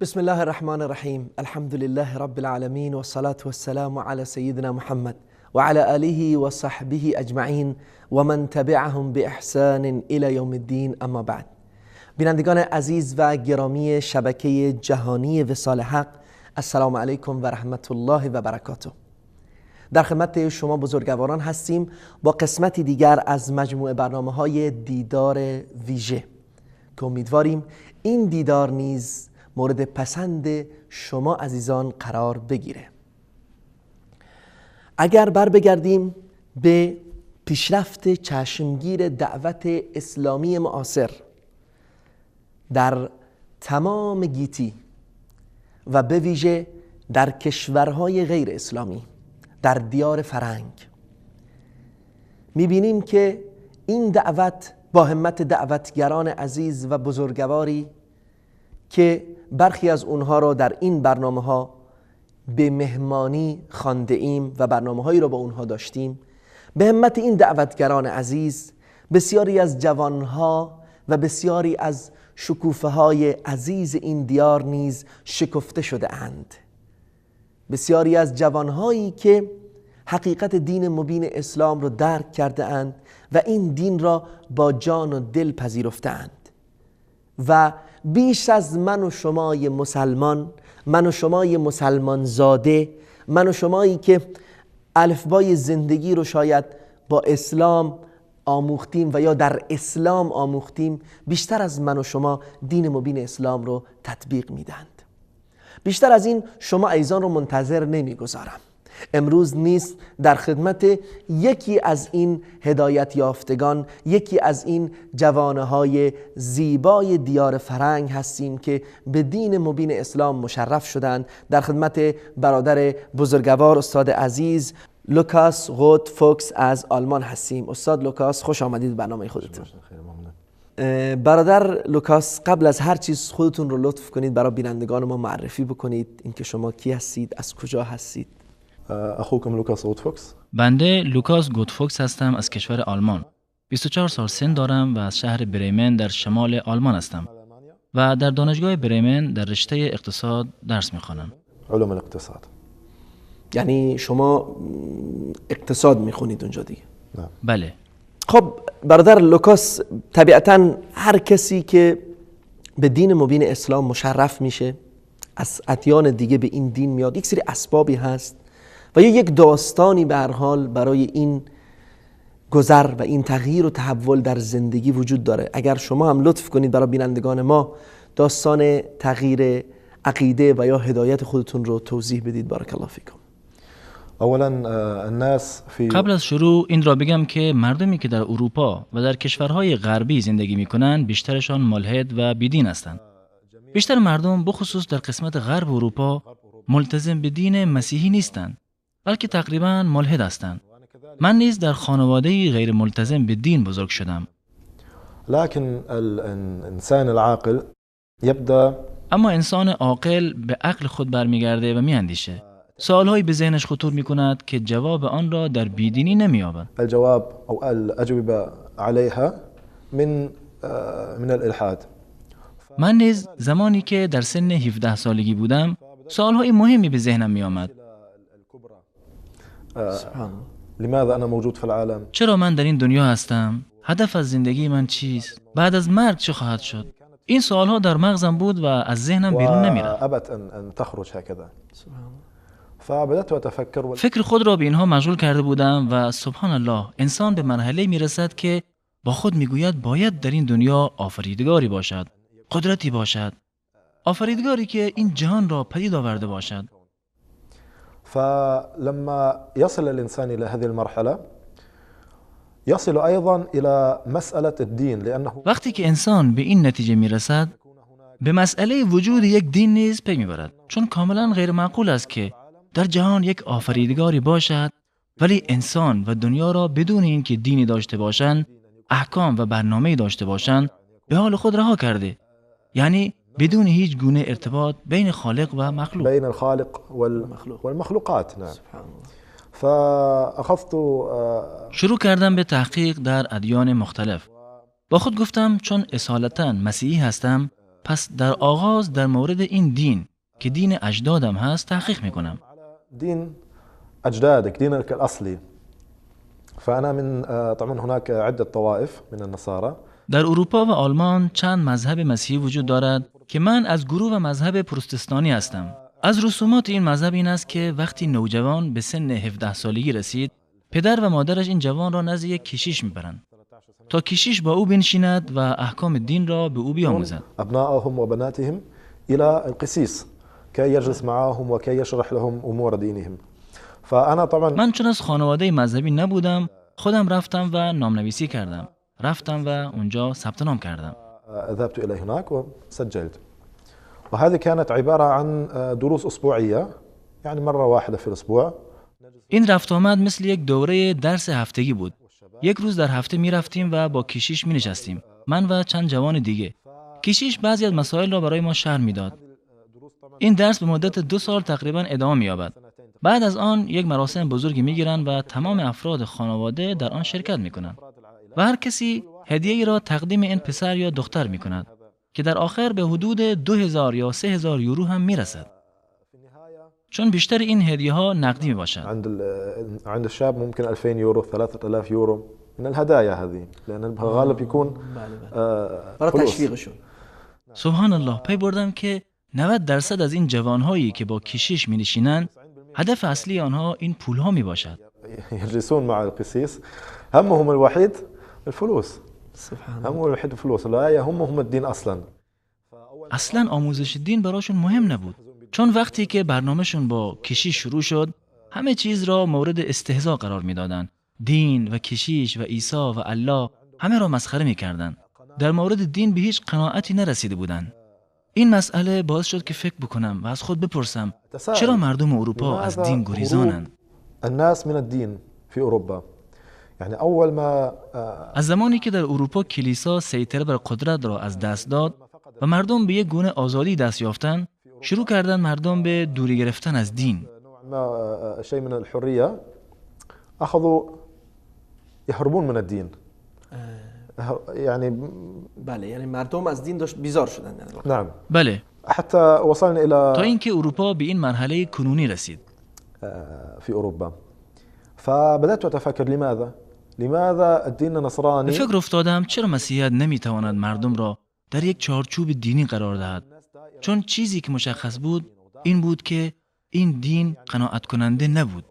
بسم الله الرحمن الرحیم. الحمد لله رب العالمین و الصلاة والسلام على سیدنا محمد و على آله و صحبه اجمعین و من تبعهم باحسان الى یوم الدین. اما بعد، بینندگان عزیز و گرامی شبکه جهانی وصال حق، السلام علیکم و رحمت الله و برکاته. در خدمت شما بزرگواران هستیم با قسمتی دیگر از مجموعه برنامه‌های دیدار ویژه که امیدواریم این دیدار نیز مورد پسند شما عزیزان قرار بگیره. اگر بر بگردیم به پیشرفت چشمگیر دعوت اسلامی معاصر در تمام گیتی و به ویژه در کشورهای غیر اسلامی، در دیار فرنگ، میبینیم که این دعوت با همت دعوتگران عزیز و بزرگواری که برخی از اونها را در این برنامه ها به مهمانی خوانده ایم و برنامه هایی را با اونها داشتیم، به همت این دعوتگران عزیز بسیاری از جوانها و بسیاری از شکوفه های عزیز این دیار نیز شکفته شده اند. بسیاری از جوانهایی که حقیقت دین مبین اسلام را درک کرده اند و این دین را با جان و دل پذیرفته اند و بیش از من و شمای مسلمان، من و شمای مسلمان زاده، من و شمایی که الفبای زندگی رو شاید با اسلام آموختیم و یا در اسلام آموختیم، بیشتر از من و شما دین مبین اسلام رو تطبیق میدند. بیشتر از این شما عزیزان رو منتظر نمیگذارم. امروز نیست در خدمت یکی از این هدایت یافتگان، یکی از این جوانه‌های زیبای دیار فرنگ هستیم که به دین مبین اسلام مشرف شدند. در خدمت برادر بزرگوار استاد عزیز لوکاس غوت فوکس از آلمان هستیم. استاد لوکاس، خوش آمدید به برنامه خودتون. برادر لوکاس، قبل از هر چیز خودتون رو لطف کنید برای بینندگان ما معرفی بکنید، اینکه شما کی هستید، از کجا هستید. اخوكم لوکاس غوت فوکس. بنده لوکاس غوت فوکس هستم، از کشور آلمان. 24 سال سن دارم و از شهر برمن در شمال آلمان هستم و در دانشگاه برمن در رشته اقتصاد درس میخوانم. علوم الاقتصاد. یعنی شما اقتصاد میخونید اونجا دیگه؟ نه. بله. خب برادر لوکاس، طبیعتاً هر کسی که به دین مبین اسلام مشرف میشه، از ادیان دیگه به این دین میاد، یک سری اسبابی هست و یا یک داستانی به هر حال برای این گذر و این تغییر و تحول در زندگی وجود داره. اگر شما هم لطف کنید برای بینندگان ما داستان تغییر عقیده و یا هدایت خودتون رو توضیح بدید. بارک الله فیکم. اولا الناس قبل از شروع این را بگم که مردمی که در اروپا و در کشورهای غربی زندگی میکنند بیشترشان ملحد و بیدین هستند. بیشتر مردم بخصوص در قسمت غرب اروپا ملتزم به دین مسیحی نیستند، بلکه تقریبا ملحد هستند. من نیز در خانواده غیر ملتزم به دین بزرگ شدم. لكن الانسان العاقل يبدا اما انسان عاقل به عقل خود برمیگرده و میاندیشه. سوالهایی به ذهنش خطور میکند که جواب آن را در بیدینی نمییابد. الجواب او الاجوبه عليها من الالحاد. من نیز زمانی که در سن 17 سالگی بودم سوالهای مهمی به ذهنم می آمد. لماذا انا موجود في العالم؟ چرا من در این دنیا هستم؟ هدف از زندگی من چیست؟ بعد از مرگ چه خواهد شد؟ این سوالها در مغزم بود و از ذهنم بیرون نمیرفت. ابت ان تخرج هكذا. فبدأت اتفكر فکر خود را به اینها مشغول کرده بودم و سبحان الله، انسان به مرحله میرسد که با خود میگوید باید در این دنیا آفریدگاری باشد، قدرتی باشد، آفریدگاری که این جهان را پدید آورده باشد. فلما يصل الإنسان إلى هذه المرحلة يصل أيضا إلى مسألة الدين لأنه وقتی که انسان به این نتیجه میرسد به مسئله وجود یک دین نیز پی میبرد، چون کاملا غیر معقول است که در جهان یک آفریدگاری باشد ولی انسان و دنیا را بدون اینکه دینی داشته باشند، احکام و برنامه‌ای داشته باشند به حال خود رها کرده، یعنی بدون هیچ گونه ارتباط بین خالق و مخلوق. بین الخالق والمخلوقات. نعم. فاخذت شروع کردم به تحقیق در ادیان مختلف. با خود گفتم چون اصالتاً مسیحی هستم، پس در آغاز در مورد این دین که دین اجدادم هست تحقیق میکنم. دين أجدادك، دينك الأصلي. فأنا من طبعا هناك عدة طوائف من النصارى. در اروپا و آلمان چند مذهب مسیحی وجود دارد که من از گروه و مذهب پروتستانی هستم. از رسومات این مذهب این است که وقتی نوجوان به سن 17 سالگی رسید، پدر و مادرش این جوان را نزد یک کشیش میبرند تا کشیش با او بنشیند و احکام دین را به او بیاموزد. أبنائهم وبناتهم إلى القسيس كي يجلس معهم وكي يشرح لهم أمور دينهم. فأنا طبعا من چون از خانواده مذهبی نبودم، خودم رفتم و نامنویسی کردم. رفتم و اونجا ثبت نام کردم. ذهبت إلى هناك وسجلت. وهذه كانت عبارة عن دروس أسبوعية، يعني مرة واحدة في الأسبوع. این رفت آمد مثل یک دوره درس هفتگی بود. یک روز در هفته می رفتیم و با کشیش می نشستیم. من و چند جوان دیگه. کشیش بعضی از مسائل را برای ما شرح می داد. این درس به مدت 2 سال تقریبا ادامه می یابد. بعد از آن یک مراسم بزرگی می گیرند و تمام افراد خانواده در آن شرکت می کنند. و هر کسی هدیه‌ای را تقدیم این پسر یا دختر می کند که در آخر به حدود 2000 یا 3000 یورو هم می رسد. چون بیشتر این هدیه ها نقدی می باشد. عند الشاب ممكن 2000 يورو 3000 يورو من الهدايا هذه، لأن غالب يكون برای فلوس. تشویقشون. سبحان الله، پی بردم که 90% از این جوانهایی که با کشیش می نشینند، هدف اصلی آنها این پول ها می باشد. يجلسون مع القسيس همهم الوحيد الفلوس. سبحان همهم الوحيد الفلوس، لا يهمهم الدين أصلا. اصلا آموزش دین براشون مهم نبود. چون وقتی که برنامهشون با کشیش شروع شد، همه چیز را مورد استهزا قرار میدادند. دین و کشیش و عیسی و الله همه را مسخره میکردند. در مورد دین به هیچ قناعتی نرسیده بودند. این مسئله باعث شد که فکر بکنم و از خود بپرسم چرا مردم اروپا از دین گریزانند؟ الناس من الدين في أوروبا، يعني أول ما از زمانی که در اروپا کلیسا سیطره بر قدرت را از دست داد و مردم به یک گونه آزادی دست یافتند، شروع کردند مردم به دوری گرفتن از دین. ما شيء من الحرية أخذوا يهربون من الدين. يعني بله، یعنی مردم از دین بیزار شدن. نعم. بله، حتى وصلنا إلى تا اینکه اروپا به این مرحله کنونی رسید. في أوروبا. فبدأت أتفكر لماذا الدين به النصراني فکر افتادم چرا مسیحیت نمیتواند مردم را در یک چارچوب دینی قرار دهد؟ چون چیزی که مشخص بود این بود که این دین قناعت کننده نبود.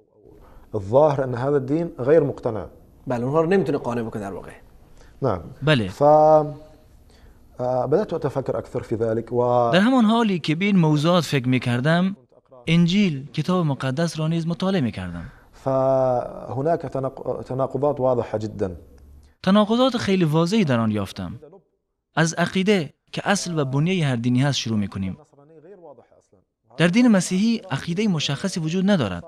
الظاهر أن هذا الدين غير مقتنع. بله، اونها رو نمیتونه قانع بکنه در واقع. نعم. بله، بدأت أتفكر أكثر في ذلك در همان حالی که به این موضوعات فکر میکردم، انجیل کتاب مقدس را نیز مطالعه میکردم. فهناك تناقضات واضحة جدا. تناقضات خیلی واضحی در آن یافتم. از عقیده که اصل و بنیه هر دینی هست شروع میکنیم. در دین مسیحی عقیده مشخصی وجود ندارد.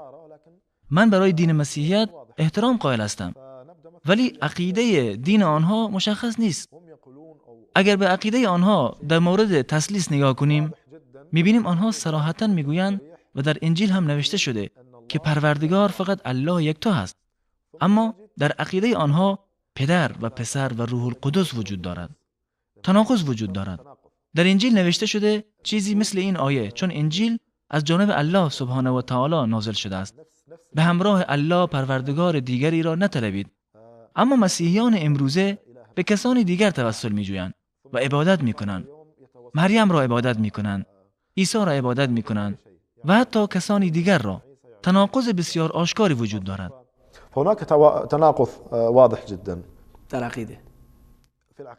من برای دین مسیحیت احترام قائل هستم، ولی عقیده دین آنها مشخص نیست. اگر به عقیده آنها در مورد تثلیث نگاه کنیم، میبینیم آنها صراحتاً میگویند و در انجیل هم نوشته شده که پروردگار فقط الله یکتا هست. اما در عقیده آنها پدر و پسر و روح القدس وجود دارد. تناقض وجود دارد. در انجیل نوشته شده چیزی مثل این آیه، چون انجیل از جانب الله سبحانه و تعالی نازل شده است. به همراه الله پروردگار دیگری را نطلبید. اما مسیحیان امروزه به کسانی دیگر توسل می‌جویند و عبادت می‌کنند. مریم را عبادت می‌کنند، عیسی را عبادت می‌کنند و حتی کسانی دیگر را. تناقض بسیار آشکاری وجود دارد. هناك تناقض واضح جدا در عقیده.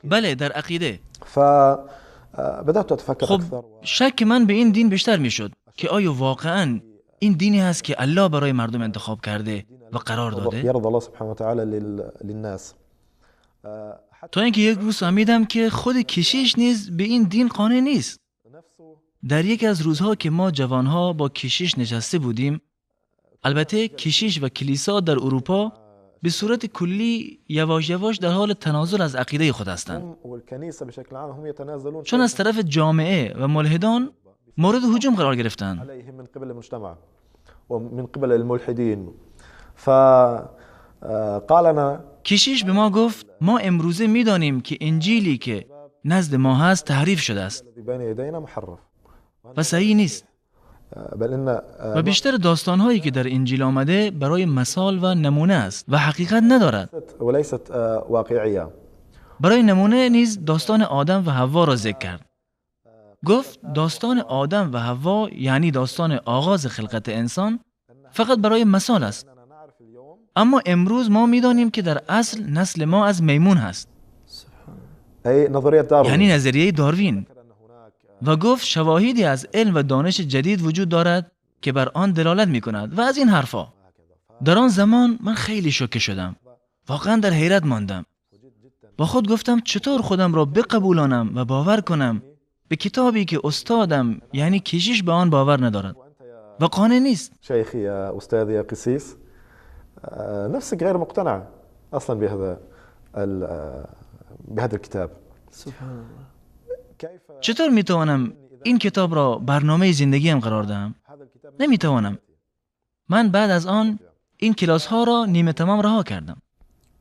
بله، در عقیده. بدأت أتفكر خب أكثر. شک من به این دین بیشتر میشد که آیا واقعاً این دینی هست که الله برای مردم انتخاب کرده و قرار داده؟ يرضى الله سبحانه وتعالى للناس. تا اینکه یک روز فهمیدم که خود کشیش نیز به این دین قانع نیست. در یکی از روزها که ما جوانها با کشیش نشسته بودیم، البته کشیش و کلیسا در اروپا به صورت کلی یواش یواش در حال تنازل از عقیده خود هستند. والكنيسة بشكل عام هم يتنازلون چون از طرف جامعه و ملحدان مورد هجوم قرار گرفتند. عليهم من قبل المجتمع ومن قبل الملحدين. فقال لنا کشیش به ما گفت ما امروزه میدانیم که انجیلی که نزد ما هست تحریف شده است الذي بين يدينا محرف و صحیح نیست. بل ان و بیشتر داستانهایی که در انجیل آمده برای مثال و نمونه است و حقیقت ندارد. وليست واقعية. برای نمونه نیز داستان آدم و حوا را ذکر کرد. گفت داستان آدم و حوا یعنی داستان آغاز خلقت انسان فقط برای مثال است. اما امروز ما می‌دانیم که در اصل نسل ما از میمون هست. أي نظرية داروين. یعنی نظریه داروین. و گفت شواهدی از علم و دانش جدید وجود دارد که بر آن دلالت می‌کند و از این حرفا. در آن زمان من خیلی شوکه شدم. واقعا در حیرت ماندم. با خود گفتم چطور خودم را بقبولانم و باور کنم به کتابی که استادم یعنی کشیش به آن باور ندارد و قانع نیست. شيخي يا أستاذي يا قسيس نفسك غير مقتنع أصلا بهذا الكتاب. سبحان الله. چطور میتوانم این کتاب را برنامه زندگیم قرار دهم؟ نمیتوانم. من بعد از آن این کلاس ها را نیمه تمام رها کردم.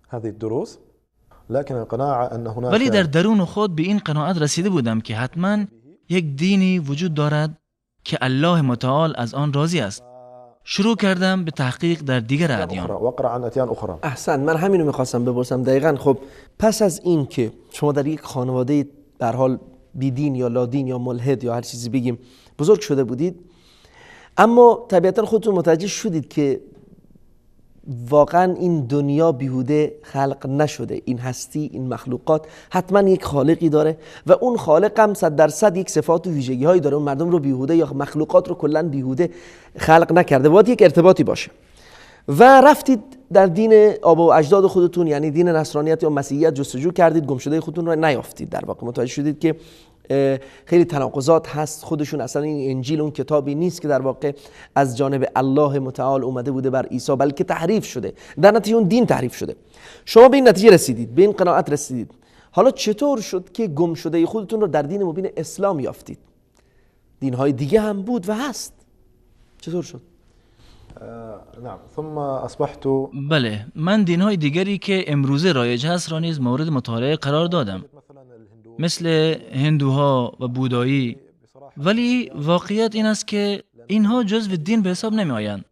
هذه الدروس لكن القناعة أن هناك ولی در درون خود به این قناعت رسیده بودم که حتما یک دینی وجود دارد که الله متعال از آن راضی است. شروع کردم به تحقیق در دیگر ادیان. وقرأ عن أديان أخرى. احسن. من همینو میخواستم بپرسم دقیقاً. خب پس از این که شما در یک خانواده به هر حال بیدین یا لادین یا ملحد یا هر چیزی بگیم بزرگ شده بودید، اما طبیعتاً خودتون متوجه شدید که واقعا این دنیا بیهوده خلق نشده، این هستی، این مخلوقات حتما یک خالقی داره و اون خالق هم 100% یک صفات و ویژگی هایی داره. اون مردم رو بیهوده یا مخلوقات رو کلا بیهوده خلق نکرده، باید یک ارتباطی باشه. و رفتید در دین آبا و اجداد خودتون یعنی دین نصرانیت یا مسیحیت جستجو کردید، گمشده خودتون رو نیافتید. در واقع متوجه شدید که خیلی تناقضات هست، خودشون اصلا این انجیل اون کتابی نیست که در واقع از جانب الله متعال اومده بوده بر عیسی، بلکه تحریف شده. در نتیجه اون دین تحریف شده. شما به این نتیجه رسیدید، به این قناعت رسیدید. حالا چطور شد که گمشده خودتون رو در دین مبین اسلام یافتید؟ دین‌های دیگه هم بود و هست. چطور شد؟ نعم ثم أصبحت. بله، من دین‌های دیگری که امروزه رایج هست را نیز مورد مطالعه قرار دادم، مثل هندوها و بودایی. ولی واقعیت این است که اینها جزو دین به حساب نمی آیند،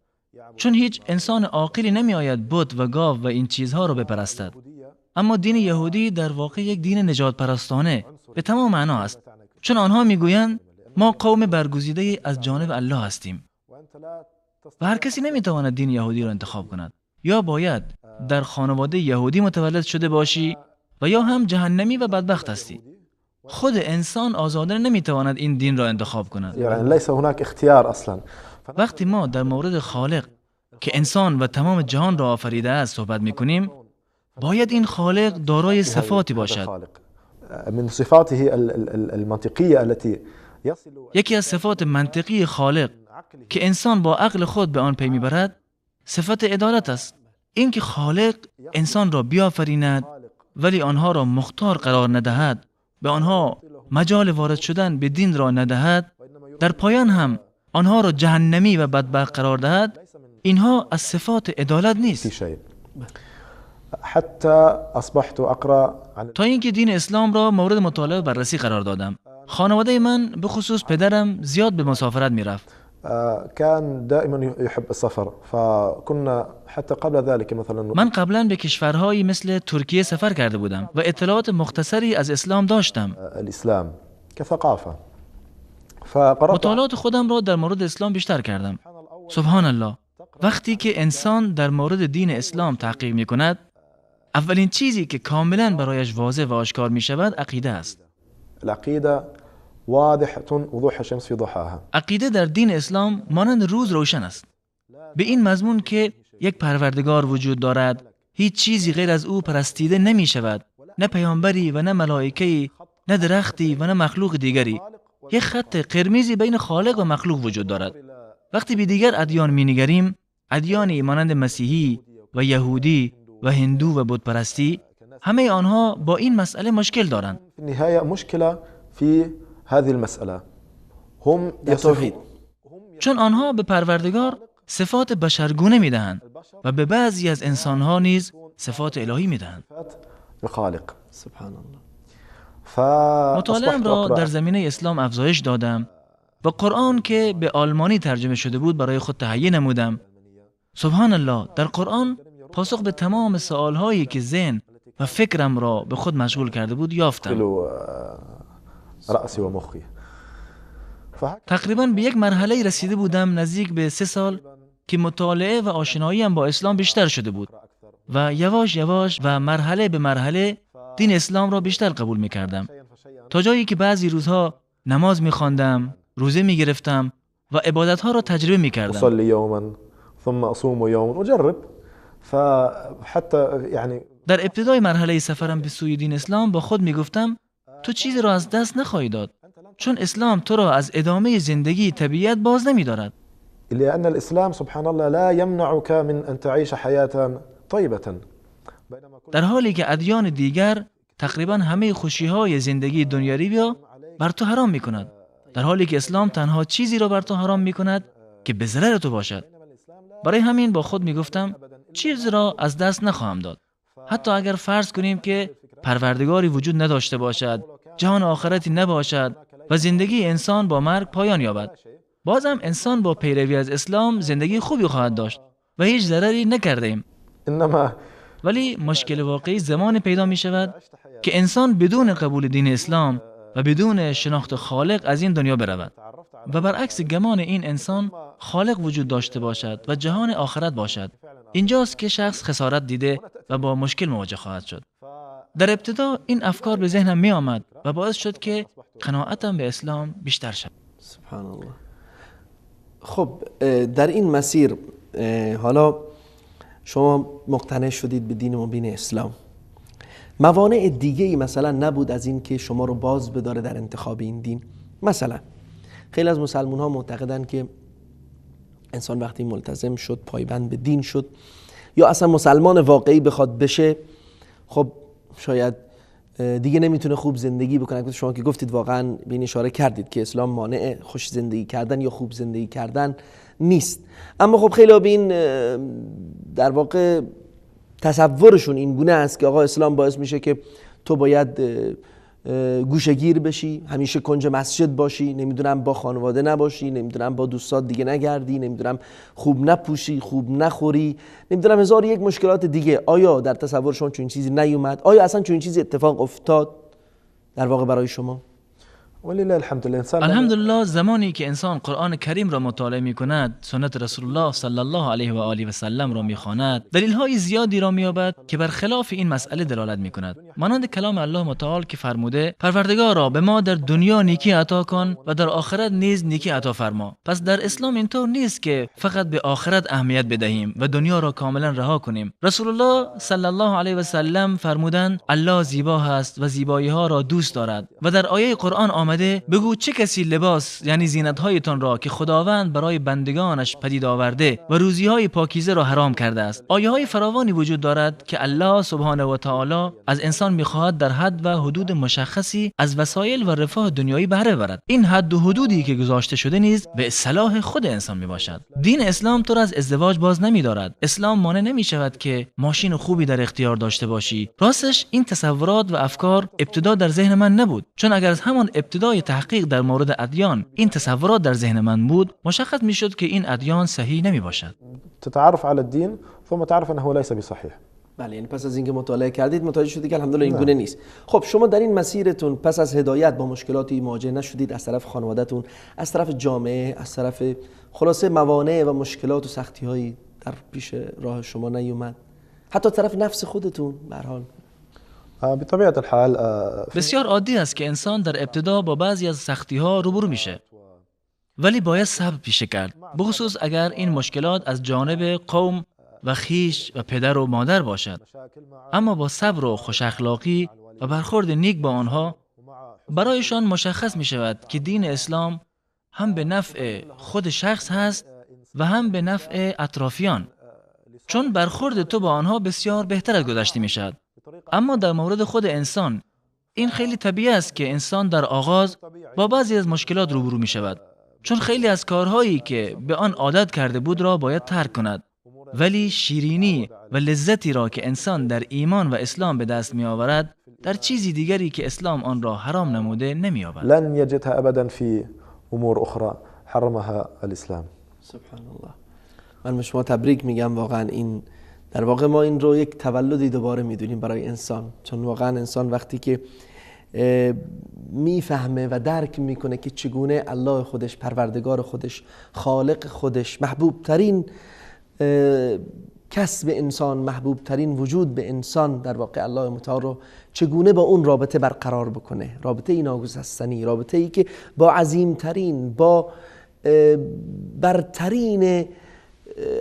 چون هیچ انسان عاقلی نمی آید بت و گاو و این چیزها را بپرستد. اما دین یهودی در واقع یک دین نجات پرستانه به تمام معنا است، چون آنها میگویند ما قوم برگزیده از جانب الله هستیم و هر کسی نمیتواند دین یهودی را انتخاب کند. یا باید در خانواده یهودی متولد شده باشی و یا هم جهنمی و بدبخت هستی. خود انسان آزادانه نمیتواند این دین را انتخاب کند. يعني ليس هناك اختيار اصلا. وقتی ما در مورد خالق که انسان و تمام جهان را آفریده است صحبت میکنیم، باید این خالق دارای صفاتی باشد. من صفاته المنطقية التي يصل. یکی از صفات منطقی خالق که انسان با عقل خود به آن پی میبرد صفت عدالت است. این که خالق انسان را بیافریند ولی آنها را مختار قرار ندهد، به آنها مجال وارد شدن به دین را ندهد، در پایان هم آنها را جهنمی و بدبخت قرار دهد، اینها از صفات عدالت نیست. حتی اصبحت اقرا تا اینکه دین اسلام را مورد مطالعه و بررسی قرار دادم. خانواده من به خصوص پدرم زیاد به مسافرت میرفت. كان دائما يحب السفر فكنا حتى قبل ذلك مثلا. من قبلا به کشورهایی مثل ترکیه سفر کرده بودم و اطلاعات مختصری از اسلام داشتم. الاسلام كثقافه. مطالعات خودم را در مورد اسلام بیشتر کردم. سبحان الله، وقتی که انسان در مورد دین اسلام تحقیق می کند، اولین چیزی که کاملا برایش واضح و آشکار می شود عقیده است. العقیده واضحة وضوح الشمس في ضحاها. عقیده در دین اسلام مانند روز روشن است، به این مضمون که یک پروردگار وجود دارد، هیچ چیزی غیر از او پرستیده نمی شود، نه پیامبری و نه ملائکه‌ای، نه درختی و نه مخلوق دیگری. یک خط قرمزی بین خالق و مخلوق وجود دارد. وقتی به دیگر ادیان می نگریم، ادیانی مانند مسیحی و یهودی و هندو و بت پرستی، همه آنها با این مسئله مشکل دارند. نهایت مشکل فی هذه المسألة هم توحید، چون آنها به پروردگار صفات بشرگونه میدهند و به بعضی از انسانها نیز صفات الهی میدهند. الخالق سبحان الله. مطالعه‌ام را در زمینه اسلام افزایش دادم و قرآن که به آلمانی ترجمه شده بود برای خود تهیه نمودم. سبحان الله، در قرآن پاسخ به تمام سوالهایی که ذهن و فکرم را به خود مشغول کرده بود یافتم. تقریباً به یک مرحله رسیده بودم نزدیک به 3 سال که مطالعه و آشناییم با اسلام بیشتر شده بود و یواش یواش و مرحله به مرحله دین اسلام را بیشتر قبول می کردم، تا جایی که بعضی روزها نماز می خواندم، روزه می گرفتم و عبادت ها را تجربه می کردم. اصلي يوما ثم اصوم يوما اجرب. فحتى يعني در ابتدای مرحله سفرم به سوی دین اسلام با خود می گفتم تو چیزی را از دست نخواهی داد، چون اسلام تو را از ادامه زندگی طبیعت باز نمی دارد. لأن الإسلام سبحان الله لا يمنعك من أن تعيش حياة طيبة. در حالی که ادیان دیگر تقریبا همه خوشی‌های زندگی دنیایی را بر تو حرام می‌کند، در حالی که اسلام تنها چیزی را بر تو حرام می‌کند که به ضرر تو باشد. برای همین با خود می‌گفتم چیزی را از دست نخواهم داد، حتی اگر فرض کنیم که پروردگاری وجود نداشته باشد، جهان آخرتی نباشد و زندگی انسان با مرگ پایان یابد، بازم انسان با پیروی از اسلام زندگی خوبی خواهد داشت و هیچ ضرری نکردیم. ولی مشکل واقعی زمان پیدا می شود که انسان بدون قبول دین اسلام و بدون شناخت خالق از این دنیا برود و برعکس گمان این انسان خالق وجود داشته باشد و جهان آخرت باشد. اینجاست که شخص خسارت دیده و با مشکل مواجه خواهد شد. در ابتدا این افکار به ذهنم می آمد و باعث شد که قناعتم به اسلام بیشتر شد. سبحان الله. خب در این مسیر حالا شما مقتنع شدید به دین مبین اسلام، موانع دیگه ای مثلا نبود از این که شما رو باز بداره در انتخاب این دین؟ مثلا خیلی از مسلمان ها معتقدن که انسان وقتی ملتزم شد، پایبند به دین شد، یا اصلا مسلمان واقعی بخواد بشه، خب شاید دیگه نمیتونه خوب زندگی بکنه. شما که گفتید واقعا به این اشاره کردید که اسلام مانع خوش زندگی کردن یا خوب زندگی کردن نیست، اما خب خیلی به این در واقع تصورشون این گونه است که آقا اسلام باعث میشه که تو باید گوشه‌گیر بشی، همیشه کنج مسجد باشی، نمیدونم با خانواده نباشی، نمیدونم با دوستات دیگه نگردی، نمیدونم خوب نپوشی، خوب نخوری، نمیدونم هزار یک مشکلات دیگه. آیا در تصور شما چون چیزی نیومد؟ آیا اصلا چون چیزی اتفاق افتاد در واقع برای شما؟ الحمدلله زمانی که انسان قرآن کریم را مطالعه می کند، سنت رسول الله صلی الله علیه و آله و سلم را می خواند، دلیل های زیادی را می یابد که بر خلاف این مسئله دلالت می کند. مانند کلام الله متعال که فرموده پروردگارا به ما در دنیا نیکی عطا کن و در آخرت نیز نیکی عطا فرما. پس در اسلام اینطور نیست که فقط به آخرت اهمیت بدهیم و دنیا را کاملا رها کنیم. رسول الله صلی الله علیه و سلم فرمودند الله زیبا است و زیبایی ها را دوست دارد و در آیه قرآن آمده بگو چه کسی لباس یعنی زینت هایتان را که خداوند برای بندگانش پدید آورده و روزی های پاکیزه را حرام کرده است. آیه های فراوانی وجود دارد که الله سبحانه و تعالی از انسان میخواهد در حد و حدود مشخصی از وسایل و رفاه دنیایی بهره ببرد. این حد و حدودی که گذاشته شده نیز به صلاح خود انسان میباشد. دین اسلام تو را از ازدواج باز نمیدارد. اسلام مانع نمیشود که ماشین خوبی در اختیار داشته باشی. راستش این تصورات و افکار ابتدا در ذهن من نبود، چون اگر از همان ابتدای تحقیق در مورد ادیان این تصورات در ذهن من بود، مشخص میشد که این ادیان صحیح نمی باشد. تتعرف على الدين ثم تعرف انه ليس بصحيح. بله، یعنی پس از اینکه مطالعه کردید متوجه شدید که الحمدلله این گونه نیست. خب شما در این مسیرتون پس از هدایت با مشکلاتی مواجه نشدید از طرف خانواده‌تون، از طرف جامعه، از طرف خلاصه موانع و مشکلات و سختی‌هایی در پیش راه شما نیومد؟ حتی طرف نفس خودتون به هر حال؟ بطبیعت الحال بسیار عادی است که انسان در ابتدا با بعضی از سختی‌ها روبرو میشه، ولی باید صبر پیشه کرد، بخصوص اگر این مشکلات از جانب قوم و خیش و پدر و مادر باشد. اما با صبر و خوش اخلاقی و برخورد نیک با آنها برایشان مشخص می شود که دین اسلام هم به نفع خود شخص هست و هم به نفع اطرافیان، چون برخورد تو با آنها بسیار بهتر از گذشته می شود. اما در مورد خود انسان این خیلی طبیعی است که انسان در آغاز با بعضی از مشکلات روبرو می شود، چون خیلی از کارهایی که به آن عادت کرده بود را باید ترک کند. ولی شیرینی و لذتی را که انسان در ایمان و اسلام به دست می آورد در چیزی دیگری که اسلام آن را حرام نموده نمی‌یابد. لن يجدها أبدا في أمور أخرى حرمها الإسلام. سبحان الله. من به شما تبریک میگم. واقعا این در واقع ما این رو یک تولدی دوباره میدونیم برای انسان، چون واقعا انسان وقتی که میفهمه و درک میکنه که چگونه الله خودش، پروردگار خودش، خالق خودش، محبوب ترین کسب انسان، محبوب ترین وجود به انسان در واقع الله متعال رو چگونه با اون رابطه برقرار بکنه، رابطه ناگسستنی، رابطه ای که با عظیمترین، با برترین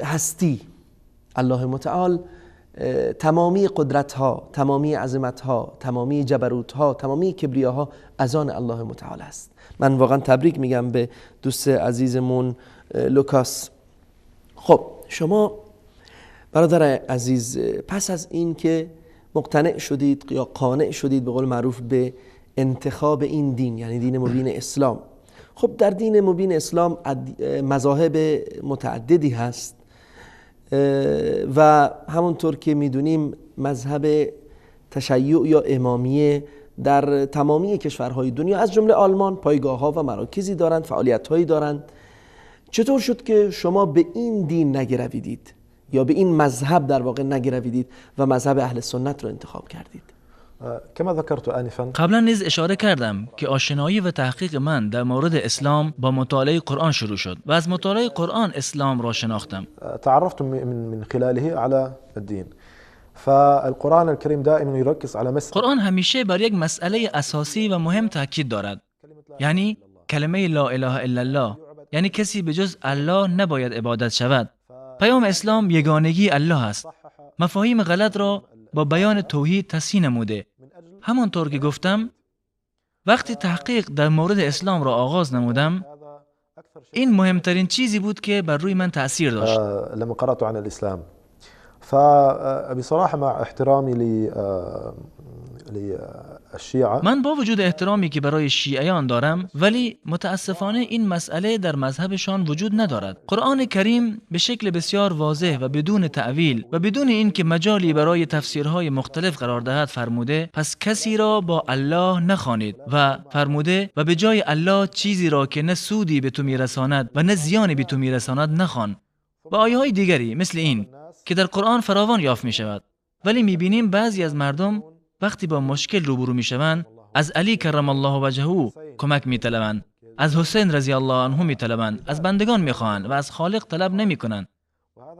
هستی الله متعال، تمامی قدرت ها، تمامی عظمت ها، تمامی جبروت ها، تمامی کبریا ها از آن الله متعال است. من واقعا تبریک میگم به دوست عزیزمون لوکاس. خب شما برادر عزیز، پس از این که مقتنع شدید یا قانع شدید به قول معروف به انتخاب این دین، یعنی دین مبین اسلام، خب در دین مبین اسلام مذاهب متعددی هست و همونطور که میدونیم مذهب تشیع یا امامیه در تمامی کشورهای دنیا از جمله آلمان پایگاه‌ها و مراکزی دارند، فعالیت‌هایی دارند. چطور شد که شما به این دین نگرویدید یا به این مذهب در واقع نگرویدید و مذهب اهل سنت رو انتخاب کردید؟ كما ذكرت آنفا، قبلا نیز اشاره کردم که آشنایی و تحقیق من در مورد اسلام با مطالعه قرآن شروع شد و از مطالعه قرآن اسلام را شناختم. تعرفت من خلاله على الدين. فالقرآن الكريم دائما يركز على مسألة. قرآن همیشه بر یک مسئله اساسی و مهم تاکید دارد، یعنی کلمه لا اله الا الله، یعنی کسی به جز الله نباید عبادت شود. پیام اسلام یگانگی الله است. مفاهیم غلط را با بیان توحید تصحیح نموده. همانطور که گفتم وقتی تحقیق در مورد اسلام را آغاز نمودم، این مهمترین چیزی بود که بر روی من تأثیر داشت. لما قرأت عن الإسلام فبصراحة مع احترامي للشيعة، من با وجود احترامی که برای شیعیان دارم، ولی متاسفانه این مسئله در مذهبشان وجود ندارد. قرآن کریم به شکل بسیار واضح و بدون تأویل و بدون اینکه مجالی برای تفسیرهای مختلف قرار دهد فرموده پس کسی را با الله نخوانید و فرموده و به جای الله چیزی را که نه سودی به تو میرساند و نه زیانی به تو میرساند نخوان. و آیه‌های دیگری مثل این که در قرآن فراوان یافت می شود. ولی می بینیم بعضی از مردم وقتی با مشکل روبرو می شوند از علی کرم الله وجهه کمک می طلبند، از حسین رضی الله عنه می طلبند، از بندگان می خواهند و از خالق طلب نمی کنند.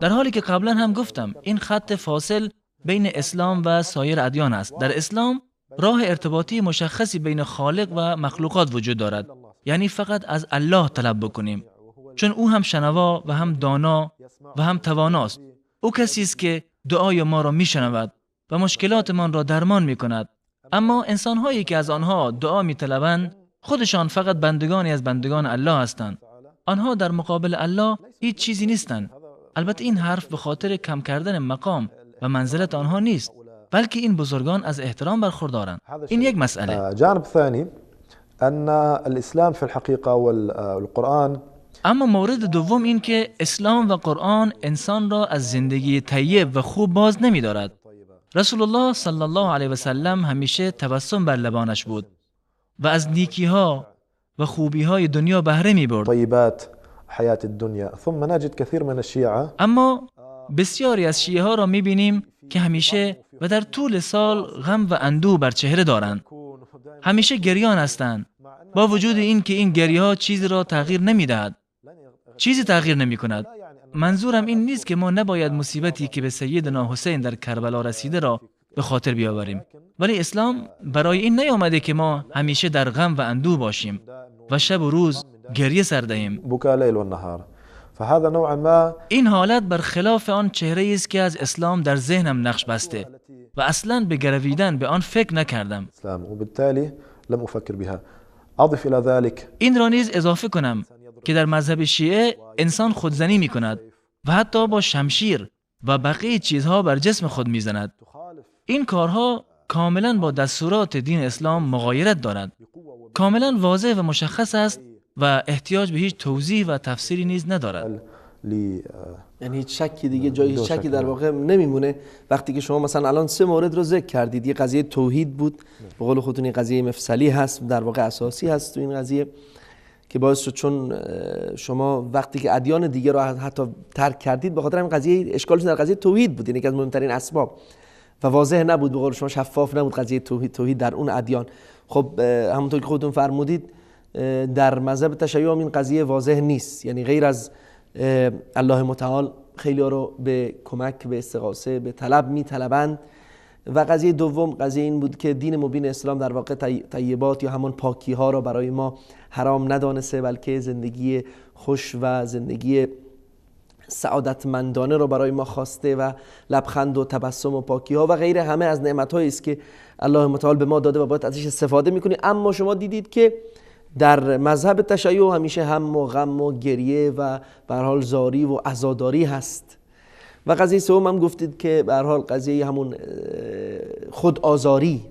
در حالی که قبلا هم گفتم این خط فاصل بین اسلام و سایر ادیان است. در اسلام راه ارتباطی مشخصی بین خالق و مخلوقات وجود دارد، یعنی فقط از الله طلب بکنیم، چون او هم شنوا و هم دانا و هم تواناست. او کسی است که دعای ما را میشنود و مشکلاتمان را درمان میکند. اما انسان‌هایی که از آنها دعا میطلبند خودشان فقط بندگانی از بندگان الله هستند. آنها در مقابل الله هیچ چیزی نیستند. البته این حرف به خاطر کم کردن مقام و منزلت آنها نیست، بلکه این بزرگان از احترام برخوردارند. این یک مسئله. جانب ثانی ان الاسلام في الحقيقه والقرآن. اما مورد دوم این که اسلام و قرآن انسان را از زندگی طیب و خوب باز نمی دارد. رسول الله صلی الله علیه و سلم همیشه تبسم بر لبانش بود و از نیکی ها و خوبی های دنیا بهره می برد. طیبات حیات الدنیا. ثم نجد كثير من الشیعه، اما بسیاری از شیعه ها را می بینیم که همیشه و در طول سال غم و اندوه بر چهره دارند. همیشه گریان هستند، با وجود این که این گریه ها چیزی را تغییر نمی دهد. چیزی تغییر نمی کند. منظورم این نیست که ما نباید مصیبتی که به سیدنا حسین در کربلا رسیده را به خاطر بیاوریم، ولی اسلام برای این نیامده که ما همیشه در غم و اندوه باشیم و شب و روز گریه سر دهیم. بكاء الليل والنهار. فهذا نوعا ما این حالت برخلاف آن چهره است که از اسلام در ذهنم نقش بسته و اصلاً به گرویدن به آن فکر نکردم. وبالتالي لم افكر بها. اضف الى ذلك، این را نیز اضافه کنم که در مذهب شیعه انسان خودزنی می کند و حتی با شمشیر و بقیه چیزها بر جسم خود می زند. این کارها کاملا با دستورات دین اسلام مغایرت دارد. کاملا واضح و مشخص است و احتیاج به هیچ توضیح و تفسیری نیز ندارد. یعنی هیچ شکی دیگه جای هیچ دو شکی شک در واقع نمیمونه وقتی که شما مثلا الان 3 مورد رو ذکر کردید. یه قضیه توحید بود، به قول خودتون این قضیه مفصلی هست، در واقع اساسی هست تو این قضیه که باعث شد چون شما وقتی که ادیان دیگه رو حتی ترک کردید به خاطر همین قضیه اشکالتون در قضیه توحید بود، یعنی یکی از مهمترین اسباب و واضح نبود، به قول شما شفاف نبود قضیه توحید در اون ادیان. خب همونطور که خودتون فرمودید در مذهب تشیع این قضیه واضح نیست، یعنی غیر از الله متعال خیلی ها رو به کمک، به استغاثه، به طلب میطلبند. و قضیه دوم قضیه این بود که دین مبین اسلام در واقع طیبات یا همون پاکی ها رو برای ما حرام ندانسته، بلکه زندگی خوش و زندگی سعادتمندانه رو برای ما خواسته و لبخند و تبسم و پاکی ها و غیره همه از نعمت هایی است که الله متعال به ما داده و باید ازش استفاده میکنیم. اما شما دیدید که در مذهب تشیع همیشه هم و غم و گریه و به هر حال زاری و عزاداری هست. و قضیه سوم هم گفتید که به هر حال قضیه همون خود آزاری،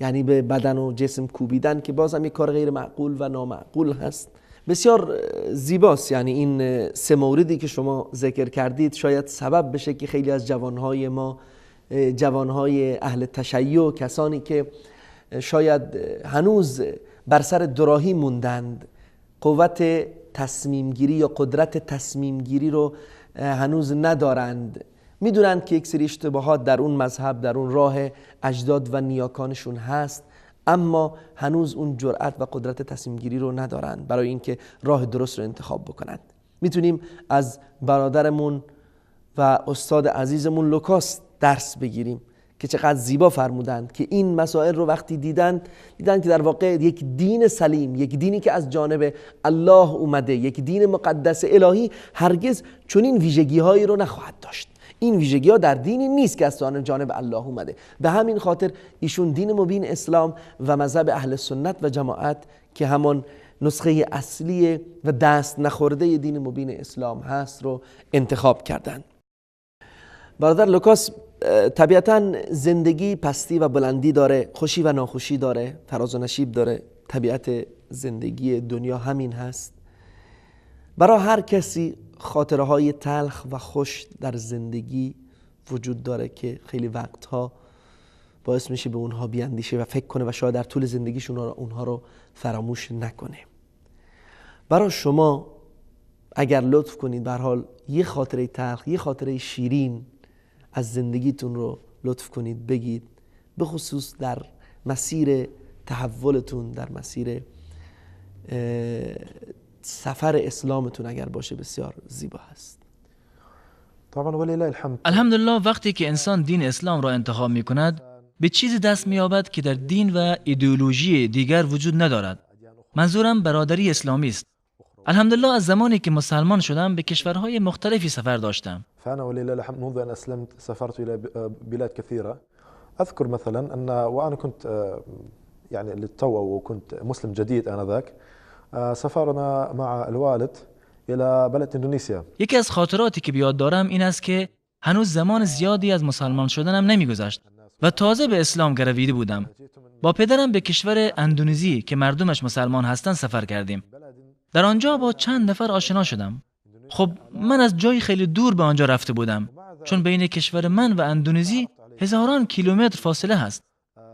یعنی به بدن و جسم کوبیدن، که باز هم یک کار غیر معقول و نامعقول هست. بسیار زیباست، یعنی این 3 موردی که شما ذکر کردید شاید سبب بشه که خیلی از جوانهای ما، جوانهای اهل تشیع، کسانی که شاید هنوز بر سر دوراهی موندند، قوت تصمیم گیری یا قدرت تصمیم گیری رو هنوز ندارند، میدونند که یک سری اشتباهات در اون مذهب، در اون راه اجداد و نیاکانشون هست، اما هنوز اون جرأت و قدرت تصمیم گیری رو ندارند برای اینکه راه درست رو انتخاب بکنند. میتونیم از برادرمون و استاد عزیزمون لوکاس درس بگیریم که چقدر زیبا فرمودند که این مسائل رو وقتی دیدن که در واقع یک دین سلیم، یک دینی که از جانب الله اومده، یک دین مقدس الهی، هرگز چنین ویژگی هایی رو نخواهد داشت. این ویژگی ها در دینی نیست که از جانب الله اومده. به همین خاطر ایشون دین مبین اسلام و مذهب اهل سنت و جماعت که همان نسخه اصلی و دست نخورده دین مبین اسلام هست رو انتخاب کردند. برادر لوکاس، طبیعتاً زندگی پستی و بلندی داره، خوشی و ناخوشی داره، فراز و نشیب داره. طبیعت زندگی دنیا همین هست. برای هر کسی خاطره های تلخ و خوش در زندگی وجود داره که خیلی وقتها باعث میشه به اونها بیاندیشه و فکر کنه و شاید در طول زندگیش اونها رو فراموش نکنه. برای شما اگر لطف کنید به هر حال یه خاطره تلخ، یه خاطره شیرین از زندگیتون رو لطف کنید بگید، به خصوص در مسیر تحولتون، در مسیر سفر اسلامتون اگر باشه بسیار زیبا هست. طبعا ولله الحمد. الحمدلله وقتی که انسان دین اسلام را انتخاب می کند به چیزی دست می یابد که در دین و ایدئولوژی دیگر وجود ندارد. منظورم برادری اسلامی است. الحمدلله از زمانی که مسلمان شدم به کشورهای مختلفی سفر داشتم. فأنا ولله الحمد منذ أن أسلمت سافرت إلى بلاد كثيرة. أذكر مثلا أن وأنا كنت يعني للتو وكنت مسلم جديد آنذاك سافرنا مع الوالد إلى بلد إندونيسيا. یکی از خاطراتی که بیاد دارم این است که هنوز زمان زیادی از مسلمان شدنم نمیگذشت و تازه به اسلام گرویده بودم. با پدرم به کشور اندونزی که مردمش مسلمان هستند سفر کردیم. در آنجا با چند نفر آشنا شدم. خب من از جای خیلی دور به آنجا رفته بودم، چون بین کشور من و اندونزی هزاران کیلومتر فاصله هست.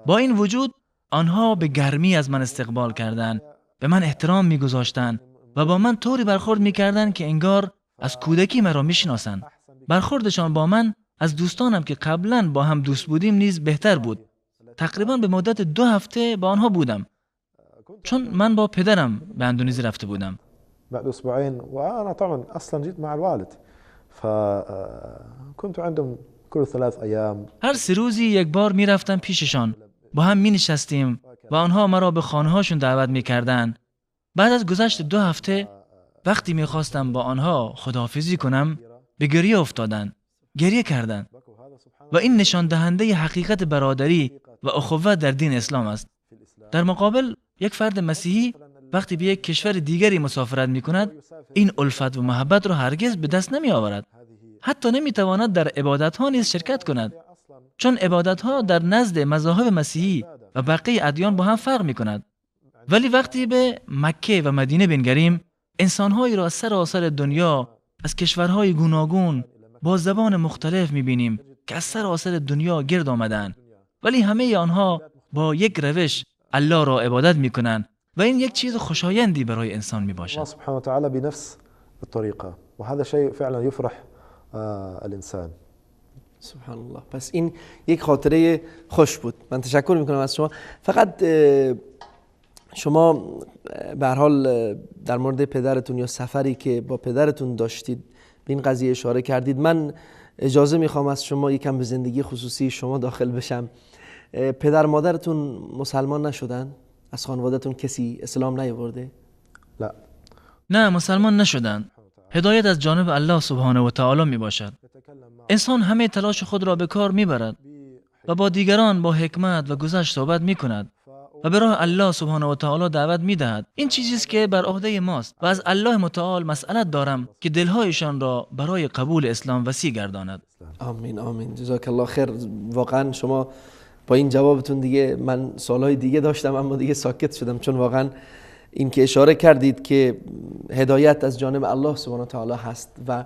با این وجود آنها به گرمی از من استقبال کردند، به من احترام می‌گذاشتند و با من طوری برخورد می‌کردند که انگار از کودکی مرا می‌شناسند. برخوردشان با من از دوستانم که قبلا با هم دوست بودیم نیز بهتر بود. تقریبا به مدت 2 هفته با آنها بودم، چون من با پدرم به اندونزی رفته بودم. بعد أسبوعين وأنا طبعا أصلا جيت مع الوالد فكنت عندهم كل 3 أيام. هر 3 روزی یک بار می رفتم پیششان، با هم می نشستیم و آنها مرا به خانه هاشون دعوت می کردن. بعد از گذشت 2 هفته وقتی می خواستم با آنها خداحافظی کنم به گریه افتادن، گریه کردند و این نشان دهنده حقیقت برادری و اخوت در دین اسلام است. در مقابل یک فرد مسیحی وقتی به یک کشور دیگری مسافرت می کند این الفت و محبت را هرگز به دست نمی آورد. حتی نمی تواند در عبادت ها نیز شرکت کند، چون عبادت ها در نزد مذاهب مسیحی و بقیه ادیان با هم فرق می کند. ولی وقتی به مکه و مدینه بنگریم انسانهایی را از سراسر دنیا از کشورهای گوناگون با زبان مختلف می‌بینیم که از سراسر دنیا گرد آمدن، ولی همه آنها با یک روش الله را عبادت می‌کنند و این یک چیز خوشایندی برای انسان الله میباشد. سبحانه وتعالى بنفس الطريقة وهذا شيء فعلا يفرح الإنسان. سبحان الله. پس این یک خاطره خوش بود. من تشکر میکنم از شما. فقط شما به هر حال در مورد پدرتون یا سفری که با پدرتون داشتید به این قضیه اشاره کردید. من اجازه میخوام از شما یکم به زندگی خصوصی شما داخل بشم. پدر مادرتون مسلمان نشدن؟ از خانوادهتون کسی اسلام نیاورده؟ لا. نه، مسلمان نشدند. هدایت از جانب الله سبحانه و تعالی می باشد. انسان همه تلاش خود را به کار می برد و با دیگران با حکمت و گذشت صحبت می کند و به راه الله سبحانه و تعالی دعوت می دهد. این چیزی است که بر عهده ماست و از الله متعال مسئلت دارم که دلهایشان را برای قبول اسلام وسیع گرداند. آمین آمین. جزاک الله خیر. واقعا شما با این جوابتون دیگه من سوالای دیگه داشتم اما دیگه ساکت شدم، چون واقعا این که اشاره کردید که هدایت از جانب الله سبحانه و تعالی هست و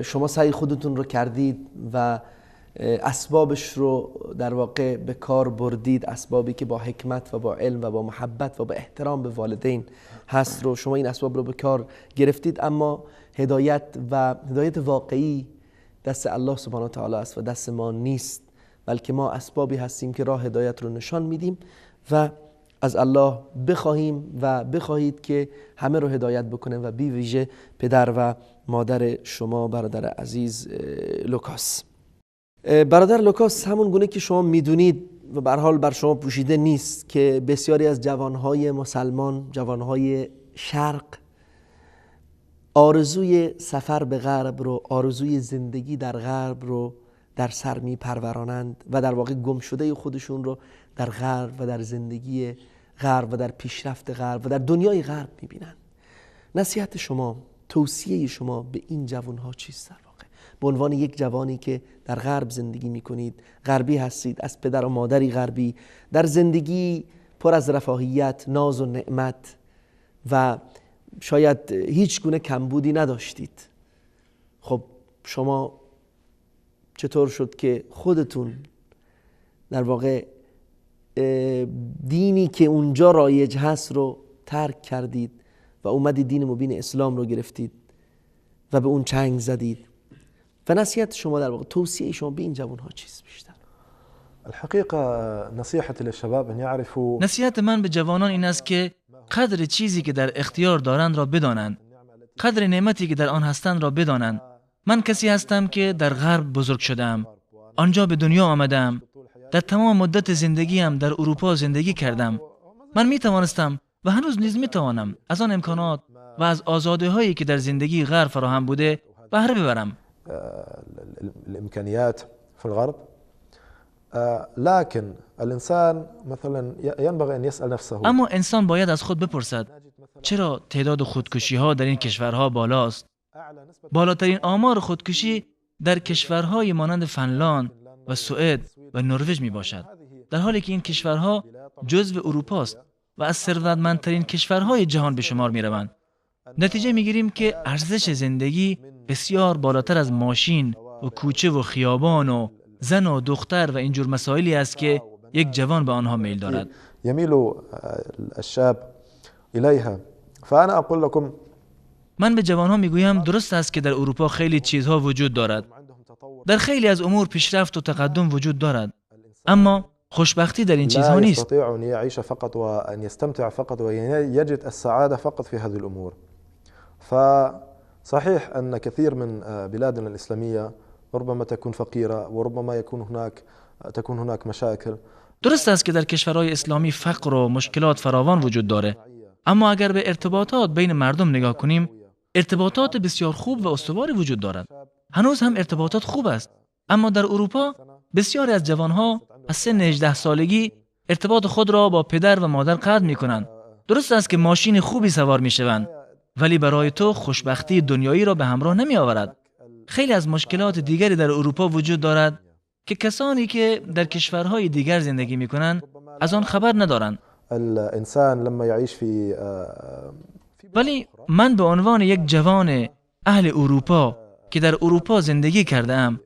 شما سعی خودتون رو کردید و اسبابش رو در واقع به کار بردید، اسبابی که با حکمت و با علم و با محبت و با احترام به والدین هست رو شما این اسباب رو به کار گرفتید، اما هدایت واقعی دست الله سبحانه و تعالی است و دست ما نیست، بلکه ما اسبابی هستیم که راه هدایت رو نشان میدیم و از الله بخواهیم و بخواهید که همه رو هدایت بکنه و بی ویژه پدر و مادر شما برادر عزیز لوکاس. برادر لوکاس، همون گونه که شما میدونید و به هر حال بر شما پوشیده نیست که بسیاری از جوانهای مسلمان، جوانهای شرق، آرزوی سفر به غرب رو، آرزوی زندگی در غرب رو در سر می پرورانند و در واقع گم شده خودشون رو در غرب و در زندگی غرب و در پیشرفت غرب و در دنیای غرب می بینند. نصیحت شما، توصیه شما به این جوانها چیست در واقع؟ به عنوان یک جوانی که در غرب زندگی می کنید، غربی هستید، از پدر و مادری غربی، در زندگی پر از رفاهیت، ناز و نعمت و شاید هیچ گونه کمبودی نداشتید. خب شما چطور شد که خودتون در واقع دینی که اونجا رایج هست رو ترک کردید و اومدید دین مبین اسلام رو گرفتید و به اون چنگ زدید؟ و نصیحت شما در واقع، توصیه شما به این جوانها چیست بیشتر؟ الحقيقة نصيحتي للشباب أن يعرفوا نصیحت من به جوانان این است که قدر چیزی که در اختیار دارند را بدانند، قدر نعمتی که در آن هستند را بدانند. من کسی هستم که در غرب بزرگ شدم، آنجا به دنیا آمدم، در تمام مدت زندگیم در اروپا زندگی کردم. من می توانستم و هنوز نیز می توانم از آن امکانات و از آزادی هایی که در زندگی غرب فراهم بوده بهره ببرم. الإمكانيات في الغرب، لكن الإنسان مثلا ينبغي أن يسأل نفسه. اما انسان باید از خود بپرسد چرا تعداد خودکشی ها در این کشورها بالاست؟ بالاترین آمار خودکشی در کشورهای مانند فنلاند و سوئد و نروژ می باشد، در حالی که این کشورها جزو اروپا است و از ثروتمندترین کشورهای جهان به شمار می روند. نتیجه می گیریم که ارزش زندگی بسیار بالاتر از ماشین و کوچه و خیابان و زن و دختر و اینجور مسائلی است که یک جوان به آنها میل دارد. يميل الشاب إليها. فأنا أقول لكم من به جوانها میگویم درست است که در اروپا خیلی چیزها وجود دارد، در خیلی از امور پیشرفت و تقدم وجود دارد، اما خوشبختی در این چیزها لا نیست. يستطيع أن يعيش فقط وأن يستمتع فقط ويجد السعادة فقط في هذه الأمور. فصحيح أن كثير من بلادنا الإسلامية ربما تكون فقيرة وربما تكون هناك مشاكل. درست است که در کشورهای اسلامی فقر و مشکلات فراوان وجود داره، اما اگر به ارتباطات بین مردم نگاه کنیم، ارتباطات بسیار خوب و استواری وجود دارد. هنوز هم ارتباطات خوب است، اما در اروپا بسیاری از جوانها از سن 18 سالگی ارتباط خود را با پدر و مادر قطع می‌کنند. درست است که ماشین خوبی سوار می‌شوند، ولی برای تو خوشبختی دنیایی را به همراه نمی‌آورد. خیلی از مشکلات دیگری در اروپا وجود دارد که کسانی که در کشورهای دیگر زندگی می‌کنند از آن خبر ندارند. الإنسان لما يعيش في ولی من به عنوان یک جوان اهل اروپا که در اروپا زندگی کردم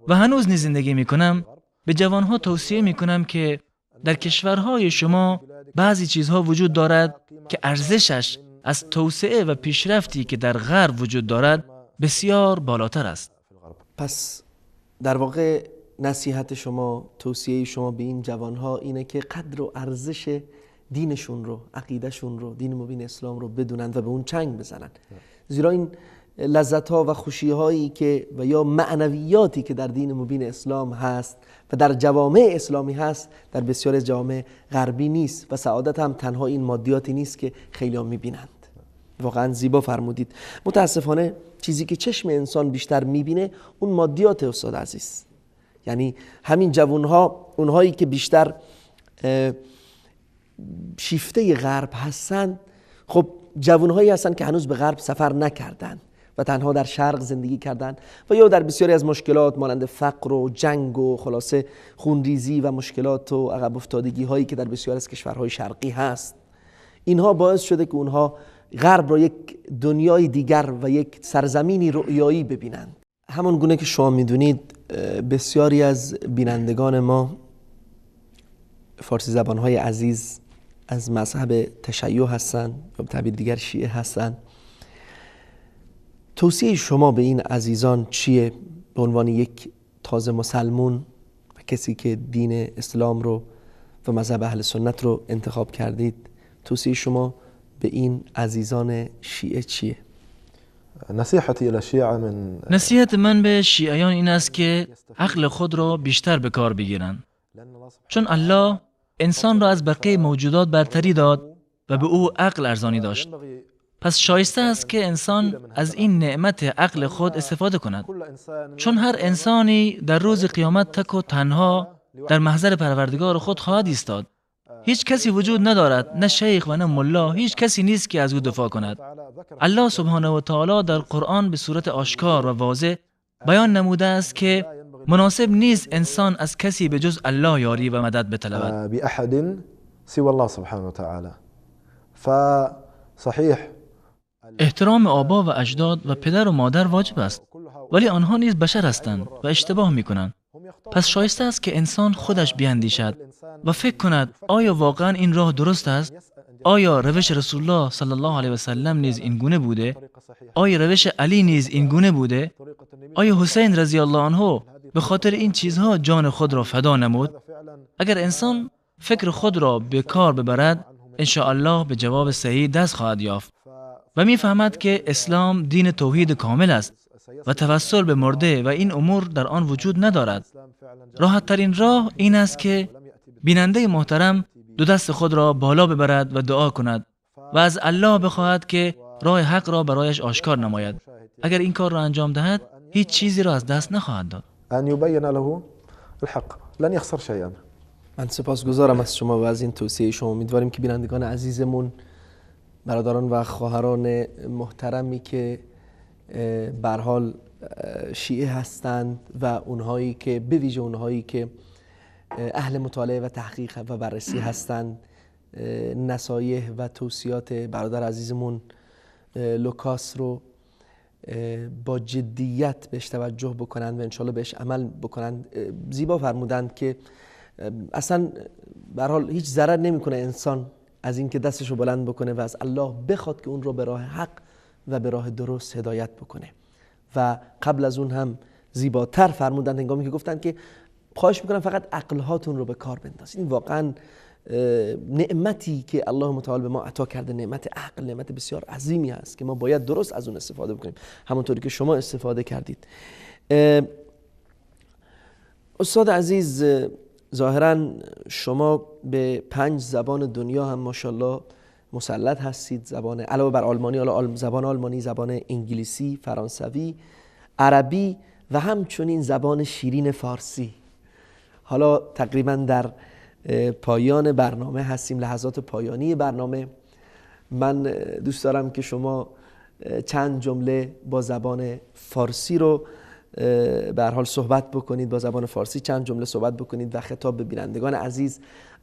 و هنوز نیز زندگی میکنم به جوانها توصیه میکنم که در کشورهای شما بعضی چیزها وجود دارد که ارزشش از توسعه و پیشرفتی که در غرب وجود دارد بسیار بالاتر است. پس در واقع نصیحت شما، توصیه شما به این جوانها اینه که قدر و ارزش دینشون رو، عقیدهشون رو، دین مبین اسلام رو بدونن و به اون چنگ بزنن، زیرا این لذت‌ها و خوشی‌هایی که و یا معنویاتی که در دین مبین اسلام هست و در جوامع اسلامی هست در بسیار از جوامع غربی نیست و سعادت هم تنها این مادیاتی نیست که خیلی‌ها می‌بینند. واقعا زیبا فرمودید. متاسفانه چیزی که چشم انسان بیشتر می‌بینه اون مادیات استاد عزیز. یعنی همین جوانها، اونهایی که بیشتر شیفته غرب هستن، خب جوانهایی هستن که هنوز به غرب سفر نکردن و تنها در شرق زندگی کردن و یا در بسیاری از مشکلات مانند فقر و جنگ و خلاصه خونریزی و مشکلات و عقب افتادگی هایی که در بسیاری از کشورهای شرقی هست، اینها باعث شده که اونها غرب را یک دنیای دیگر و یک سرزمینی رؤیایی ببینند. همون گونه که شما میدونید بسیاری از بینندگان ما فارسی زبانهای عزیز از مذهب تشیع هستند یا به تعبیر دیگر شیعه هستند. توصیه شما به این عزیزان چیه به عنوان یک تازه مسلمون و کسی که دین اسلام رو و مذهب اهل سنت رو انتخاب کردید؟ توصیه شما به این عزیزان شیعه چیه؟ نصیحت من به شیعیان این است که عقل خود را بیشتر به کار بگیرند، چون الله انسان را از بقیه موجودات برتری داد و به او عقل ارزانی داشت. پس شایسته است که انسان از این نعمت عقل خود استفاده کند، چون هر انسانی در روز قیامت تک و تنها در محضر پروردگار خود خواهد ایستاد. هیچ کسی وجود ندارد، نه شیخ و نه ملا، هیچ کسی نیست که از او دفاع کند. الله سبحانه و تعالی در قرآن به صورت آشکار و واضح بیان نموده است که مناسب نیست انسان از کسی به جز الله یاری و مدد بطلبد. بأحد سوى الله سبحانه وتعالى. فصحيح احترام آبا و اجداد و پدر و مادر واجب است، ولی آنها نیز بشر هستند و اشتباه میکنند. پس شایسته است که انسان خودش بیاندیشد و فکر کند آیا واقعا این راه درست است؟ آیا روش رسول الله صلی الله علیه و سلم نیز این گونه بوده؟ آیا روش علی نیز این گونه بوده؟ آیا حسین رضی الله عنه به خاطر این چیزها جان خود را فدا نمود؟ اگر انسان فکر خود را به کار ببرد، ان شاء الله به جواب صحیح دست خواهد یافت و میفهمد که اسلام دین توحید کامل است و توسل به مرده و این امور در آن وجود ندارد. راحت ترین راه این است که بیننده محترم دو دست خود را بالا ببرد و دعا کند و از الله بخواهد که راه حق را برایش آشکار نماید. اگر این کار را انجام دهد، هیچ چیزی را از دست نخواهد داد. ان يبين له الحق لن يخسر شيئا. من سپاسگزارم از شما و از این توصیه شما. امیدواریم که بینندگان عزیزمون، برادران و خواهران محترمی که به هر حال شیعه هستند و اونهایی که به ویژه اونهایی که اهل مطالعه و تحقیق و بررسی هستند، نصایح و توصیات برادر عزیزمون لوکاس رو با جدیت بهش توجه بکنند و انشالله بهش عمل بکنند. زیبا فرمودند که اصلا به هر حال هیچ ضرر نمیکنه انسان از اینکه دستشو بلند بکنه و از الله بخواد که اون رو به راه حق و به راه درست هدایت بکنه. و قبل از اون هم زیباتر فرمودند هنگامی که گفتند که خواهش میکنم فقط عقلهاتون رو به کار بندازید. این واقعا نعمتی که الله متعال به ما عطا کرده، نعمت عقل، نعمت بسیار عظیمی است که ما باید درست از اون استفاده بکنیم، همونطوری که شما استفاده کردید. استاد عزیز، ظاهرا شما به 5 زبان دنیا هم ماشاءالله مسلط هستید، زبان علاوه بر آلمانی، حالا زبان آلمانی، زبان انگلیسی، فرانسوی، عربی و همچنین زبان شیرین فارسی. حالا تقریبا در پایان برنامه هستیم، لحظات پایانی برنامه. من دوست دارم که شما چند جمله با زبان فارسی رو به هر حال صحبت بکنید، با زبان فارسی چند جمله صحبت بکنید و خطاب به بینندگان عزیز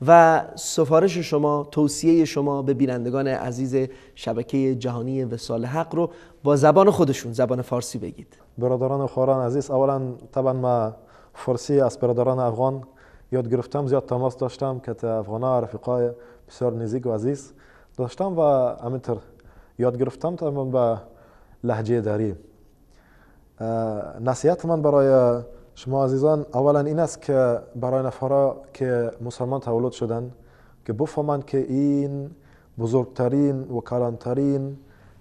و سفارش شما، توصیه شما به بینندگان عزیز شبکه جهانی وصال حق رو با زبان خودشون، زبان فارسی بگید. برادران و خواهران عزیز، اولا طبعا ما فارسی از برادران افغان یاد گرفتم، زیاد تماس داشتم که افغان‌ها رفیقای بسیار نزدیک و عزیز داشتم و همینطور یاد گرفتم طبعا به لهجه دری. نصیحت من برای شما عزیزان اولا این است که برای نفرها که مسلمان تولد شدن که بفهمند که این بزرگترین و کلانترین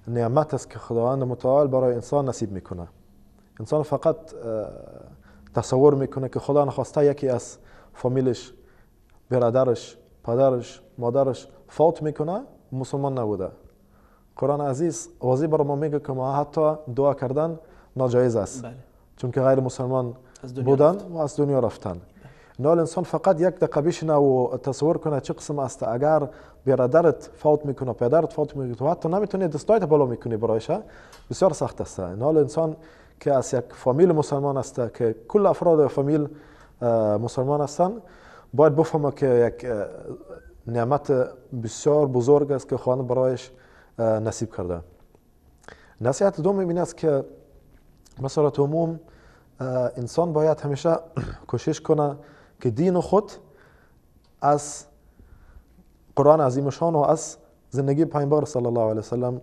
نعمت است که خداوند متعال برای انسان نصیب میکنه. انسان فقط تصور میکنه که خدا نخواسته یکی از فامیلش، برادرش، پدرش، مادرش فوت میکنه، مسلمان نبوده. قرآن عزیز واضح برای ما میگه که ما حتی دعا کردن ناجایز است. بله. چون که غیر مسلمان بودن و از دنیا رفتن. نال انسان فقط یک دقیقه بشینه و تصور کنه چه قسم است. اگر برادرت فوت میکنه، پدرت فوت میکنه، تو حتی نمیتونی دستایت بالا میکنی برایش، بسیار سخت است. نال انسان که از یک فامیل مسلمان است که کل افراد فامیل مسلمان هستند، باید بفهمه که یک نعمت بسیار بزرگ است که خداوند برایش نصیب کرده. نصیحت دوم این است که به صورت عموم انسان باید همیشه کوشش کنه که دین خود از قرآن عظیم شان و از زندگی پیامبر صلی الله علیه و سلم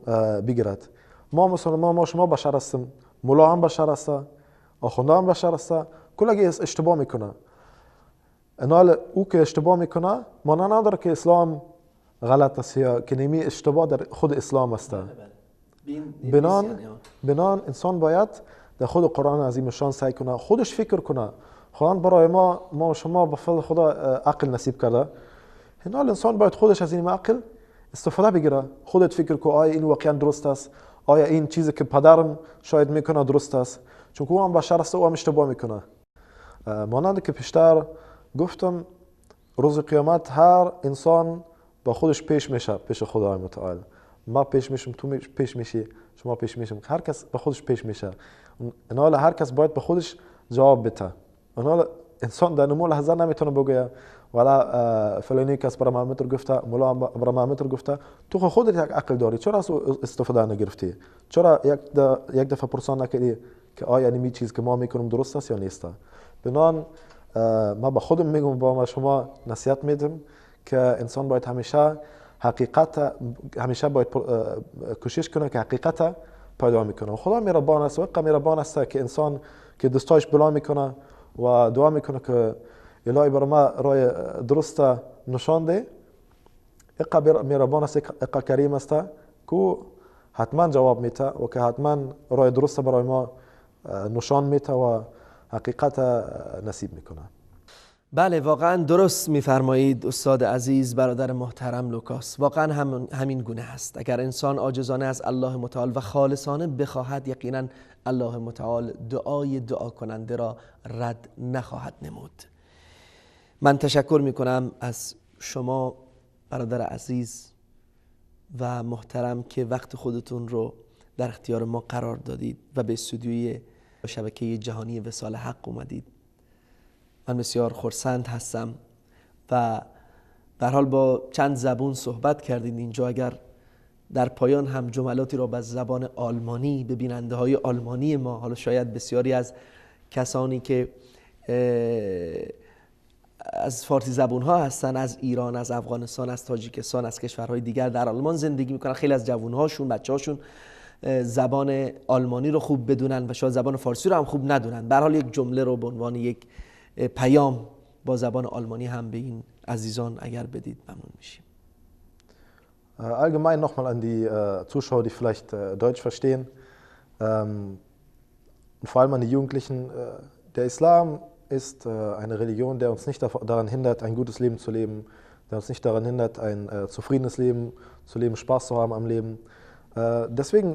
بگیرد. ما مسلمان، ما شما بشر هستیم، مولا هم بشر است، آخونده هم بشر است، کلگی اشتباه میکنه. انال او که اشتباه میکنه مانع نداره که اسلام غلط است یا که نمی اشتباه در خود اسلام است. بنان انسان باید در خود قرآن عظیم شان سعی کنه، خودش فکر کنه. خداوند برای ما و شما به فضل خدا عقل نصیب کرده. انال انسان باید خودش از این عقل استفاده بگیره. خودت فکر کن آیا این واقعا درست است؟ آیا این چیزی که پدرم شاید میکنه درست است؟ چون که او هم بشر است و او هم اشتباه میکنه. مانند که پیشتر گفتم، روز قیامت هر انسان با خودش پیش میشه پیش خدای متعال. ما پیش میشم، تو پیش میشی، شما پیش میشم، هر کس به خودش پیش میشه. انال هر کس باید به خودش جواب بده. انال انسان در نمو لحظه نمیتونه بگه ولی فلانی کس برای محمد رو گفته، مولا برای محمد رو گفته، تو خودت یک عقل داری، چرا از استفاده نگرفتی؟ چرا یک دفعه پرسان نکردی که آیا این چیز که ما میکنیم درست است یا نیست؟ بنان ما به خودم میگم، با شما نصیحت میدم که انسان باید همیشه باید کوشش کنه که حقیقت پیدا میکنه. خدا مهربان است و مهربان است که انسان که دستایش بلا میکنه و دعا میکنه که الهی برای ما راه درست نشان ده. مهربان است، کریم است که حتما جواب میده و که حتما راه درست برای ما نشان میده و حقیقت نصیب میکنه. بله، واقعا درست میفرمایید استاد عزیز، برادر محترم لوکاس. واقعا همین گونه هست. اگر انسان عاجزانه از الله متعال و خالصانه بخواهد، یقینا الله متعال دعای دعا کننده را رد نخواهد نمود. من تشکر میکنم از شما برادر عزیز و محترم که وقت خودتون رو در اختیار ما قرار دادید و به استودیوی شبکه جهانی وصال حق اومدید. من بسیار خرسند هستم و به هر حال با چند زبون صحبت کردید اینجا. اگر در پایان هم جملاتی را به زبان آلمانی به بیننده های آلمانی ما، حالا شاید بسیاری از کسانی که از فارسی زبون ها هستن، از ایران، از افغانستان، از تاجیکستان، از کشورهای دیگر در آلمان زندگی میکنن، خیلی از جوون هاشون، بچه هاشون زبان آلمانی رو خوب بدونن و شاید زبان فارسی رو هم خوب ندونن. به هر حال یک جمله رو به عنوان یک پیام با زبان آلمانی هم به این عزیزان اگر بدید ممنون میشیم. Allgemein nochmal an die Zuschauer, die vielleicht Deutsch verstehen, und vor allem an die Jugendlichen. Der Islam ist eine Religion, der uns nicht daran hindert, ein gutes Leben zu leben, der uns nicht daran hindert, ein zufriedenes Leben zu leben, Spaß zu haben am Leben. Deswegen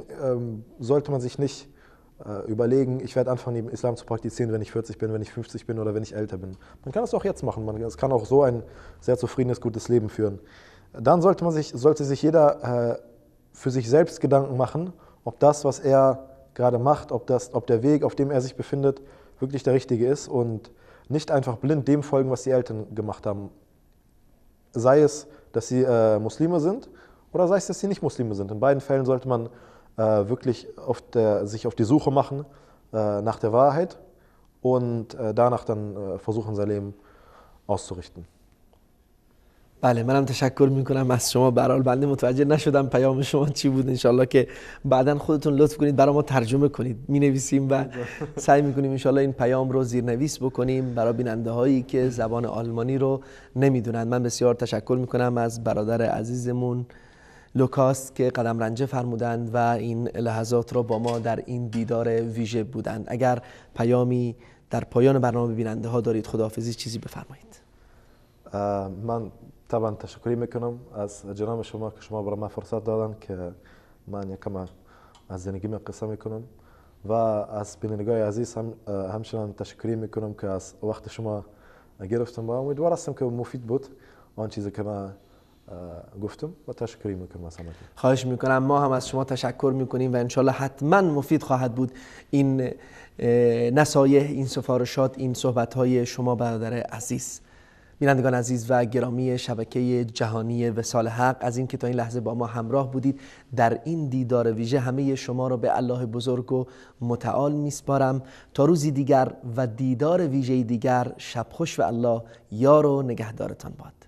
sollte man sich nicht überlegen, ich werde anfangen, den Islam zu praktizieren, wenn ich 40 bin, wenn ich 50 bin oder wenn ich älter bin. Man kann es auch jetzt machen, man kann auch so ein sehr zufriedenes, gutes Leben führen. Dann sollte sich jeder für sich selbst Gedanken machen, ob das, was er gerade macht, ob der Weg, auf dem er sich befindet, wirklich der richtige ist und nicht einfach blind dem folgen, was die Eltern gemacht haben. Sei es, dass sie Muslime sind oder sei es, dass sie nicht Muslime sind. In beiden Fällen sollte man wirklich sich auf die Suche machen nach der Wahrheit und danach dann versuchen, sein Leben auszurichten. بله، منم تشکر میکنم از شما. به هر حال بنده متوجه نشدم پیام شما چی بود. انشالله که بعداً خودتون لطف کنید برای ما ترجمه کنید. مینویسیم و سعی میکنیم انشالله این پیام رو زیرنویس بکنیم برای بیننده هایی که زبان آلمانی رو نمیدونن. من بسیار تشکر میکنم از برادر عزیزمون لوکاس که قدم رنجه فرمودند و این لحظات رو با ما در این دیدار ویژه بودند. اگر پیامی در پایان برنامه بیننده ها دارید، خداحافظی چیزی بفرمایید. من طبعا تشکری میکنم از جناب شما که شما برای من فرصت دادن که من یکم از زندگیم قصه میکنم و از بینندگان عزیز همچنان تشکری میکنم که از وقت شما گرفتم و امیدوار هستم که مفید بود آن چیزی که من گفتم و تشکری میکنم از همه. خواهش میکنم. ما هم از شما تشکر میکنیم و انشالله حتما مفید خواهد بود این نصایح، این سفارشات، این صحبت‌های شما برادر عزیز. بینندگان عزیز و گرامی شبکه جهانی وصال حق، از این که تا این لحظه با ما همراه بودید در این دیدار ویژه، همه شما را به الله بزرگ و متعال میسپارم. تا روزی دیگر و دیدار ویژه دیگر، شب خوش و الله یار و نگهدارتان باد.